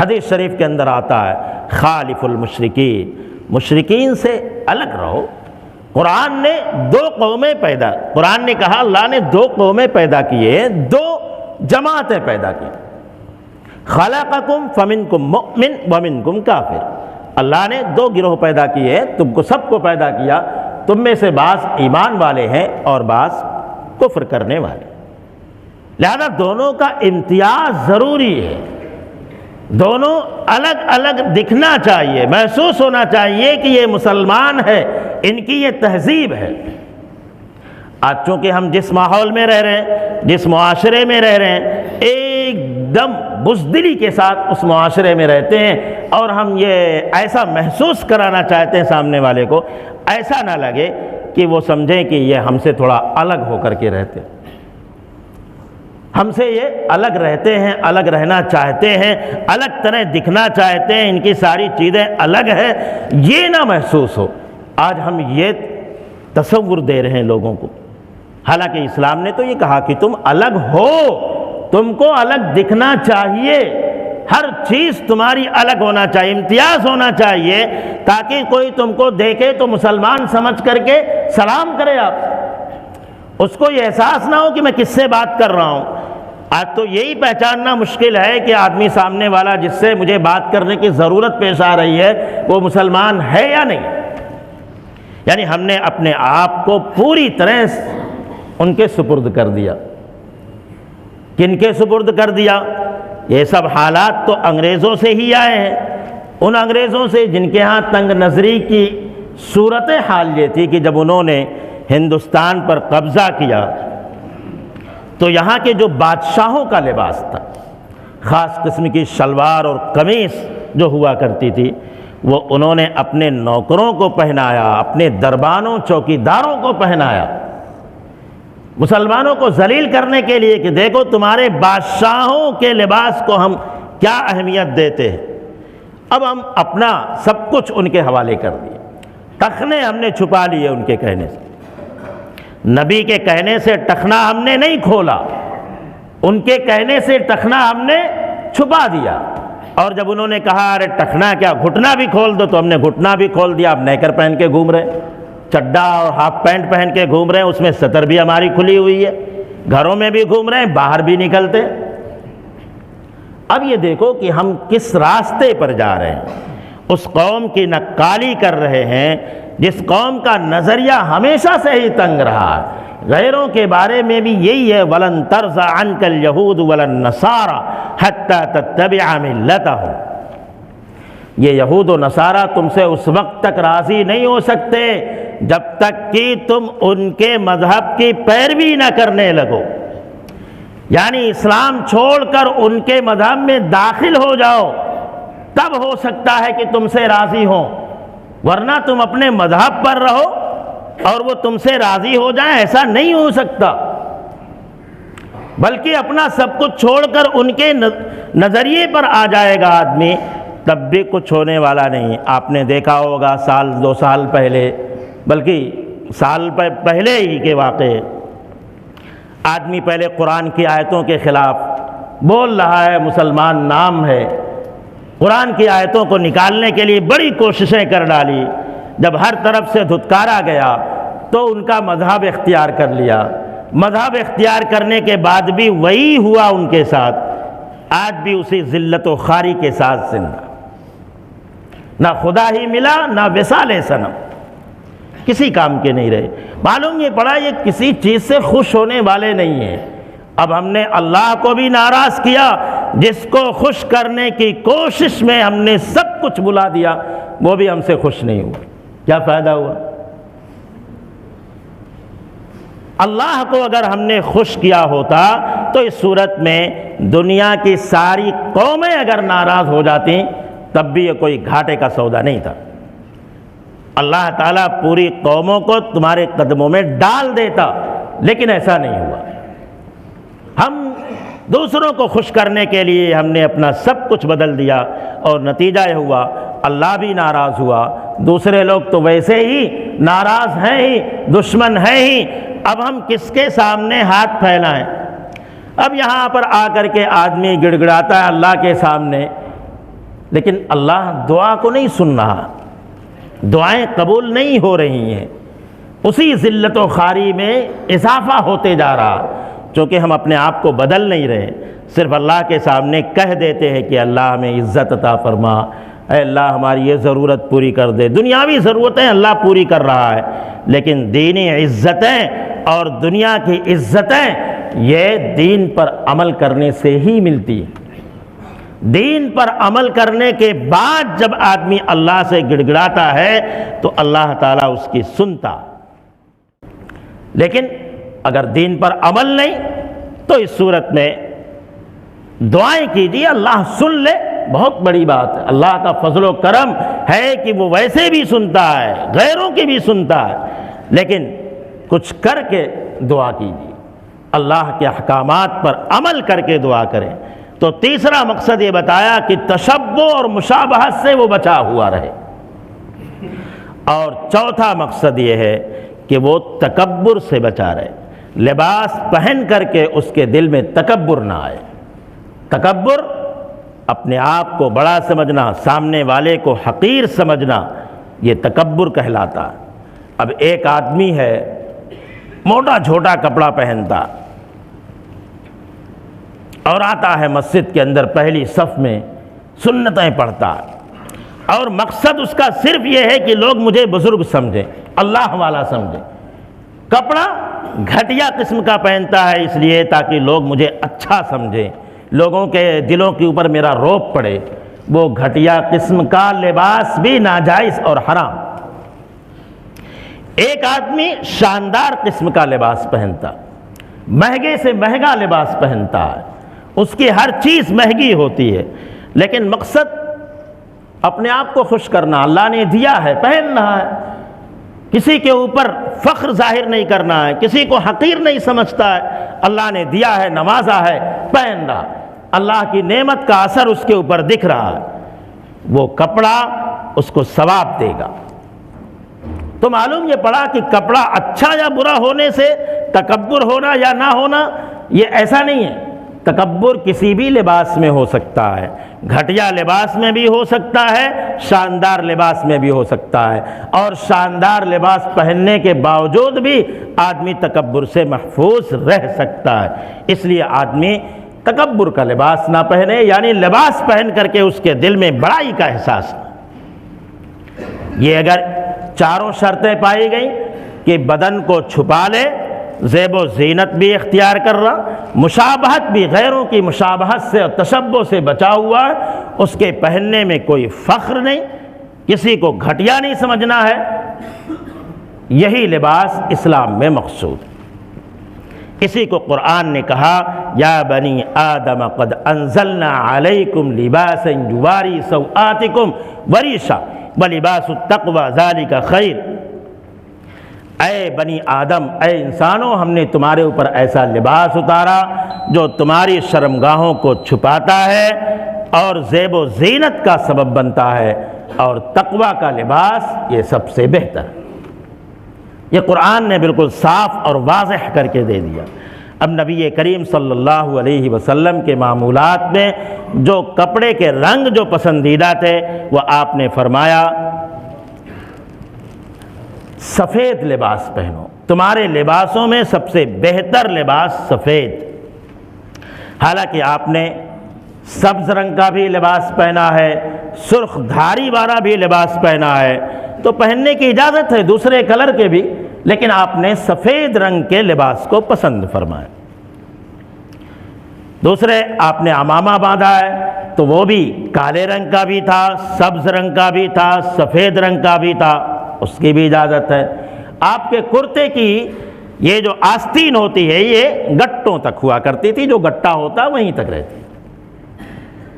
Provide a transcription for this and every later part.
حدیث شریف کے اندر آتا ہے خالف المشرکین، مشرکین سے الگ رہو۔ قرآن نے قرآن نے کہا اللہ نے دو قومیں پیدا کیے، دو جماعتیں پیدا کی۔ خلقکم فمنکم مؤمن ومنکم کافر، اللہ نے دو گروہ پیدا کیے، تم کو سب کو پیدا کیا، تم میں سے بعض ایمان والے ہیں اور بعض کفر کرنے والے، لہذا دونوں کا امتیاز ضروری ہے، دونوں الگ الگ دکھنا چاہیے، محسوس ہونا چاہیے کہ یہ مسلمان ہے، ان کی یہ تہذیب ہے۔ آج چونکہ ہم جس ماحول میں رہ رہے ہیں، جس معاشرے میں رہ رہے ہیں، ایک دم بزدلی کے ساتھ اس معاشرے میں رہتے ہیں، اور ہم یہ ایسا محسوس کرانا چاہتے ہیں سامنے والے کو، ایسا نہ لگے کہ وہ سمجھیں کہ یہ ہم سے تھوڑا الگ ہو کر کے رہتے ہیں، ہم سے یہ الگ رہتے ہیں، الگ رہنا چاہتے ہیں، الگ طرح دکھنا چاہتے ہیں، ان کی ساری چیزیں الگ ہیں، یہ نہ محسوس ہو۔ آج ہم یہ تصور دے رہے ہیں لوگوں کو، حالانکہ اسلام نے تو یہ کہا کہ تم الگ ہو، تم کو الگ دکھنا چاہیے، ہر چیز تمہاری الگ ہونا چاہیے، امتیاز ہونا چاہیے، تاکہ کوئی تم کو دیکھے تو مسلمان سمجھ کر کے سلام کرے آپ سے، اس کو یہ احساس نہ ہو کہ میں کس سے بات کر رہا ہوں۔ آج تو یہی پہچاننا مشکل ہے کہ آدمی سامنے والا جس سے مجھے بات کرنے کی ضرورت پیش آ رہی ہے وہ مسلمان ہے یا نہیں۔ یعنی ہم نے اپنے آپ کو پوری طرح ان کے سپرد کر دیا۔ کن کے سپرد کر دیا؟ یہ سب حالات تو انگریزوں سے ہی آئے ہیں، ان انگریزوں سے جن کے ہاں تنگ نظری کی صورت حال یہ تھی کہ جب انہوں نے ہندوستان پر قبضہ کیا تو یہاں کے جو بادشاہوں کا لباس تھا، خاص قسم کی شلوار اور قمیص جو ہوا کرتی تھی، وہ انہوں نے اپنے نوکروں کو پہنایا، اپنے دربانوں چوکیداروں کو پہنایا، مسلمانوں کو ذلیل کرنے کے لیے کہ دیکھو تمہارے بادشاہوں کے لباس کو ہم کیا اہمیت دیتے ہیں۔ اب ہم اپنا سب کچھ ان کے حوالے کر دیے، ٹخنے ہم نے چھپا لیے ان کے کہنے سے، نبی کے کہنے سے ٹخنا ہم نے نہیں کھولا، ان کے کہنے سے ٹخنا ہم نے چھپا دیا، اور جب انہوں نے کہا ارے ٹخنا کیا گھٹنا بھی کھول دو، تو ہم نے گھٹنا بھی کھول دیا، اب نیکر پہن کے گھوم رہے ہیں، چڈا اور ہاف پینٹ پہن کے گھوم رہے ہیں، اس میں سطر بھی ہماری کھلی ہوئی ہے، گھروں میں بھی گھوم رہے ہیں، باہر بھی نکلتے۔ اب یہ دیکھو کہ ہم کس راستے پر جا رہے ہیں، اس قوم کی نقالی کر رہے ہیں جس قوم کا نظریہ ہمیشہ سے ہی تنگ رہا ہے۔ غیروں کے بارے میں بھی یہی ہے، وَلَن تَرْضَ عَنْكَ الْيَهُودُ وَلَا النَّصَارَى حَتَّى تَتَّبِعَ مِلَّتَهُمْ، یہ یہود و نصارہ تم سے اس وقت تک راضی نہیں ہو سکتے جب تک کہ تم ان کے مذہب کی پیروی نہ کرنے لگو، یعنی اسلام چھوڑ کر ان کے مذہب میں داخل ہو جاؤ، تب ہو سکتا ہے کہ تم سے راضی ہوں، ورنہ تم اپنے مذہب پر رہو اور وہ تم سے راضی ہو جائیں، ایسا نہیں ہو سکتا۔ بلکہ اپنا سب کچھ چھوڑ کر ان کے نظریے پر آ جائے گا آدمی، تب بھی کچھ ہونے والا نہیں۔ آپ نے دیکھا ہوگا سال دو سال پہلے، بلکہ سال پہلے ہی کے واقعے، آدمی پہلے قرآن کی آیتوں کے خلاف بول رہا ہے، مسلمان نام ہے، قرآن کی آیتوں کو نکالنے کے لیے بڑی کوششیں کر ڈالی، جب ہر طرف سے دھتکارا گیا تو ان کا مذہب اختیار کر لیا، مذہب اختیار کرنے کے بعد بھی وہی ہوا ان کے ساتھ، آج بھی اسی ذلت و خواری کے ساتھ زندہ، نہ خدا ہی ملا نہ وصال صنم، کسی کام کے نہیں رہے۔ معلوم یہ پڑا یہ کسی چیز سے خوش ہونے والے نہیں ہیں۔ اب ہم نے اللہ کو بھی ناراض کیا، جس کو خوش کرنے کی کوشش میں ہم نے سب کچھ بلا دیا، وہ بھی ہم سے خوش نہیں ہوا، کیا فائدہ ہوا؟ اللہ کو اگر ہم نے خوش کیا ہوتا تو اس صورت میں دنیا کی ساری قومیں اگر ناراض ہو جاتی تب بھی یہ کوئی گھاٹے کا سودا نہیں تھا، اللہ تعالیٰ پوری قوموں کو تمہارے قدموں میں ڈال دیتا، لیکن ایسا نہیں ہوا۔ ہم دوسروں کو خوش کرنے کے لیے ہم نے اپنا سب کچھ بدل دیا، اور نتیجہ یہ ہوا اللہ بھی ناراض ہوا، دوسرے لوگ تو ویسے ہی ناراض ہیں ہی، دشمن ہیں ہی، اب ہم کس کے سامنے ہاتھ پھیلائیں؟ اب یہاں پر آ کر کے آدمی گڑ گڑاتا ہے اللہ کے سامنے لیکن اللہ دعا کو نہیں سن رہا، دعائیں قبول نہیں ہو رہی ہیں، اسی ذلت و خواری میں اضافہ ہوتے جا رہا، چونکہ ہم اپنے آپ کو بدل نہیں رہے، صرف اللہ کے سامنے کہہ دیتے ہیں کہ اللہ ہمیں عزت عطا فرما، اے اللہ ہماری یہ ضرورت پوری کر دے۔ دنیاوی ضرورتیں اللہ پوری کر رہا ہے، لیکن دینی عزتیں اور دنیا کی عزتیں یہ دین پر عمل کرنے سے ہی ملتی ہیں۔ دین پر عمل کرنے کے بعد جب آدمی اللہ سے گڑ گڑاتا ہے تو اللہ تعالیٰ اس کی سنتا، لیکن اگر دین پر عمل نہیں تو اس صورت میں دعائیں کیجیے، اللہ سن لے، بہت بڑی بات ہے۔ اللہ کا فضل و کرم ہے کہ وہ ویسے بھی سنتا ہے، غیروں کی بھی سنتا ہے، لیکن کچھ کر کے دعا کیجیے، اللہ کے احکامات پر عمل کر کے دعا کریں۔ تو تیسرا مقصد یہ بتایا کہ تشبہ اور مشابہت سے وہ بچا ہوا رہے، اور چوتھا مقصد یہ ہے کہ وہ تکبر سے بچا رہے، لباس پہن کر کے اس کے دل میں تکبر نہ آئے۔ تکبر اپنے آپ کو بڑا سمجھنا، سامنے والے کو حقیر سمجھنا، یہ تکبر کہلاتا ہے۔ اب ایک آدمی ہے موٹا چھوٹا کپڑا پہنتا اور آتا ہے مسجد کے اندر پہلی صف میں سنتیں پڑھتا ہے، اور مقصد اس کا صرف یہ ہے کہ لوگ مجھے بزرگ سمجھیں، اللہ والا سمجھیں۔ کپڑا گھٹیا قسم کا پہنتا ہے اس لیے تاکہ لوگ مجھے اچھا سمجھیں، لوگوں کے دلوں کے اوپر میرا رعب پڑے۔ وہ گھٹیا قسم کا لباس بھی ناجائز اور حرام۔ ایک آدمی شاندار قسم کا لباس پہنتا، مہنگے سے مہنگا لباس پہنتا ہے، اس کی ہر چیز مہنگی ہوتی ہے، لیکن مقصد اپنے آپ کو خوش کرنا، اللہ نے دیا ہے پہن رہا ہے، کسی کے اوپر فخر ظاہر نہیں کرنا ہے، کسی کو حقیر نہیں سمجھتا ہے، اللہ نے دیا ہے، نوازا ہے، پہن رہا، اللہ کی نعمت کا اثر اس کے اوپر دکھ رہا ہے، وہ کپڑا اس کو ثواب دے گا۔ تو معلوم یہ پڑا کہ کپڑا اچھا یا برا ہونے سے تکبر ہونا یا نہ ہونا یہ ایسا نہیں ہے۔ تکبر کسی بھی لباس میں ہو سکتا ہے، گھٹیا لباس میں بھی ہو سکتا ہے، شاندار لباس میں بھی ہو سکتا ہے، اور شاندار لباس پہننے کے باوجود بھی آدمی تکبر سے محفوظ رہ سکتا ہے۔ اس لیے آدمی تکبر کا لباس نہ پہنے، یعنی لباس پہن کر کے اس کے دل میں بڑائی کا احساس نہ۔ یہ اگر چاروں شرطیں پائی گئیں کہ بدن کو چھپا لے، زیب و زینت بھی اختیار کر رہا، مشابہت بھی، غیروں کی مشابہت سے اور تشبہ سے بچا ہوا ہے، اس کے پہننے میں کوئی فخر نہیں، کسی کو گھٹیا نہیں سمجھنا ہے، یہی لباس اسلام میں مقصود ہے۔ اسی کو قرآن نے کہا یا بنی آدم قد انزلنا علیکم لباسا یواری سوآتکم وریشا ولباس التقوی ذالک خیر۔ اے بنی آدم، اے انسانوں، ہم نے تمہارے اوپر ایسا لباس اتارا جو تمہاری شرمگاہوں کو چھپاتا ہے اور زیب و زینت کا سبب بنتا ہے، اور تقوی کا لباس یہ سب سے بہتر۔ یہ قرآن نے بالکل صاف اور واضح کر کے دے دیا۔ اب نبی کریم صلی اللہ علیہ وسلم کے معمولات میں جو کپڑے کے رنگ جو پسندیدہ تھے وہ آپ نے فرمایا سفید لباس پہنو، تمہارے لباسوں میں سب سے بہتر لباس سفید۔ حالانکہ آپ نے سبز رنگ کا بھی لباس پہنا ہے، سرخ دھاری والا بھی لباس پہنا ہے، تو پہننے کی اجازت ہے دوسرے کلر کے بھی، لیکن آپ نے سفید رنگ کے لباس کو پسند فرمایا۔ دوسرے آپ نے عمامہ باندھا ہے تو وہ بھی کالے رنگ کا بھی تھا، سبز رنگ کا بھی تھا، سفید رنگ کا بھی تھا، اس کی بھی اجازت ہے۔ آپ کے کرتے کی یہ جو آستین ہوتی ہے یہ گٹوں تک ہوا کرتی تھی، جو گٹا ہوتا وہیں تک رہتی،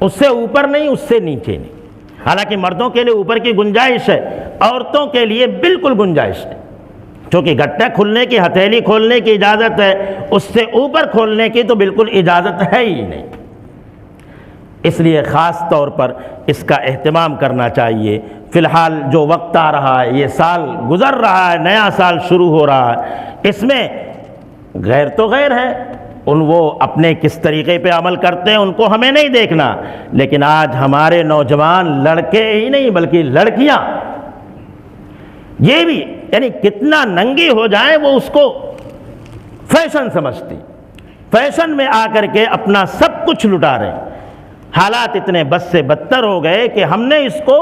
اس سے اوپر نہیں، اس سے نیچے نہیں۔ حالانکہ مردوں کے لیے اوپر کی گنجائش ہے، عورتوں کے لیے بالکل گنجائش ہے، چونکہ گٹا کھلنے کی، ہتھیلی کھولنے کی اجازت ہے، اس سے اوپر کھولنے کی تو بالکل اجازت ہے ہی نہیں۔ اس لیے خاص طور پر اس کا اہتمام کرنا چاہیے۔ فی الحال جو وقت آ رہا ہے، یہ سال گزر رہا ہے، نیا سال شروع ہو رہا ہے، اس میں غیر تو غیر ہے، وہ اپنے کس طریقے پہ عمل کرتے ہیں ان کو ہمیں نہیں دیکھنا، لیکن آج ہمارے نوجوان لڑکے ہی نہیں بلکہ لڑکیاں یہ بھی یعنی کتنا ننگی ہو جائیں وہ اس کو فیشن سمجھتی، فیشن میں آ کر کے اپنا سب کچھ لٹا رہے ہیں۔ حالات اتنے بد سے بدتر ہو گئے کہ ہم نے اس کو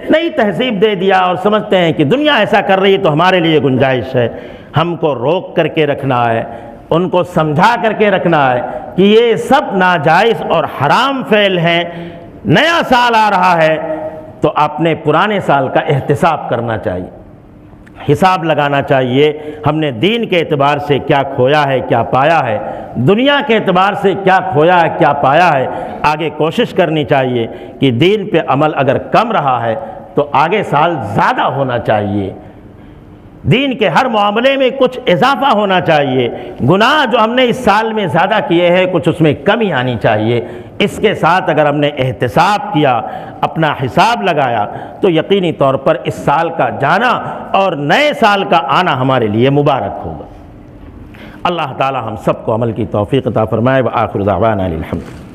نئی تہذیب دے دیا اور سمجھتے ہیں کہ دنیا ایسا کر رہی ہے تو ہمارے لیے گنجائش ہے۔ ہم کو روک کر کے رکھنا ہے، ان کو سمجھا کر کے رکھنا ہے کہ یہ سب ناجائز اور حرام فعل ہیں۔ نیا سال آ رہا ہے تو اپنے پرانے سال کا احتساب کرنا چاہیے، حساب لگانا چاہیے ہم نے دین کے اعتبار سے کیا کھویا ہے کیا پایا ہے، دنیا کے اعتبار سے کیا کھویا ہے کیا پایا ہے۔ آگے کوشش کرنی چاہیے کہ دین پہ عمل اگر کم رہا ہے تو آگے سال زیادہ ہونا چاہیے، دین کے ہر معاملے میں کچھ اضافہ ہونا چاہیے، گناہ جو ہم نے اس سال میں زیادہ کیے ہیں کچھ اس میں کمی آنی چاہیے۔ اس کے ساتھ اگر ہم نے احتساب کیا، اپنا حساب لگایا تو یقینی طور پر اس سال کا جانا اور نئے سال کا آنا ہمارے لیے مبارک ہوگا۔ اللہ تعالی ہم سب کو عمل کی توفیق عطا فرمائے۔ وآخر دعوانا الحمد۔